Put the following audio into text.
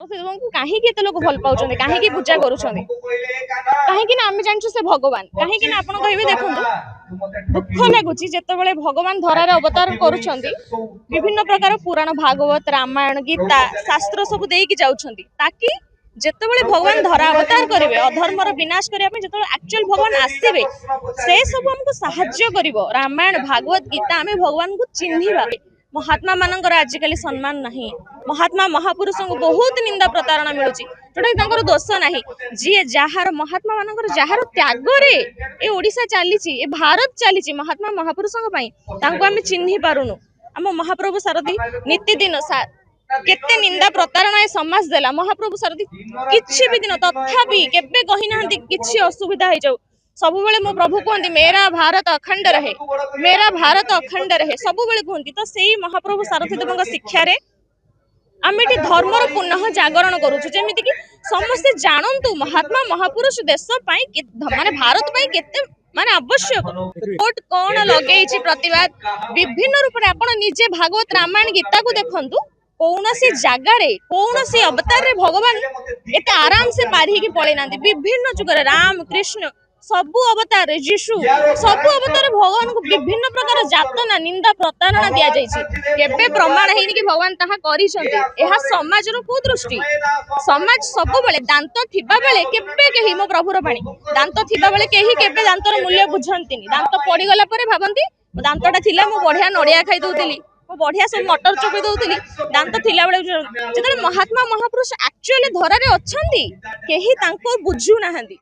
सारथी को कहीं लोग भल पाँच कहीं पूजा करुँच कहीं आम जानू से भगवान कहीं आप कहे देखो दुख लगुच जिते भगवान धरार अवतार करुँच विभिन्न प्रकार पुराण भागवत रामायण गीता शास्त्र सब देकी जाउछंती ताकि जितेबाला भगवान धरा अवतार करेंगे अधर्मर विनाश करने जो एक्चुअल भगवान आसवे से सब हमको साहाय्य करिवो रामायण भागवत गीता आम भगवान को चिन्हिबा महात्मा मानकर आजिकल सम्मान नहीं महात्मा महापुरुषों को बहुत निंदा प्रतारणा मिलुची जोटा दोष नहीं जी जार महात्मा मानकर जार त्यागरे ए ओडिशा चली ए भारत चली महात्मा महापुरुषों आम चिन्हि पारुनु आम महाप्रभु सारथी नीति दिन केते निंदा प्रतारणा समाज देला महाप्रभु सारथी किछि भी दिन तथापि केबे कहि नाहंती किछि असुविधा हो जाऊ सब बेले मो प्रभु कहते मेरा भारत अखंड रहे मेरा भारत अखंड रहे सब बेले कहती तो सही महाप्रभु सारथी देव शिक्षा रे आम ये धर्मर पुनः जागरण करुचु जेमिति कि समस्ते जानतु महात्मा महापुरुष देश माने भारत केते माने आवश्यक कोर्ट कौन लगे प्रतिवाद विभिन्न रूप में आपण निजे भागवत रामायण गीता को देखंतु कौन सी जगार कौन सी अवतार रे भगवान एते आराम से पारी की पड़े ना विभिन्न जुगर राम कृष्ण सबु अवतार जीशु सबु अवतार भगवान को विभिन्न प्रकार जातना निंदा प्रतारणा दिया जाइए प्रमाण है कि भगवान ताहा करिसंती एहा समाज रो कुदृष्टि समाज सब बेले दांत थिबा बेले केबे केही मो प्रभुर बाणी दांत थिबा बेले केही केबे दांतर मूल्य बुझंतीनी दांत पड़ी गला परे भाबंती दांतटा थिला मो बढ़िया नड़िया खाई दउतिली बढ़िया सब मटर चोपी दउतिली दांत थिला बेले जेतले महात्मा महापुरुष एक्चुअली धरारे अछंती केही तांको बुझु नाहंती।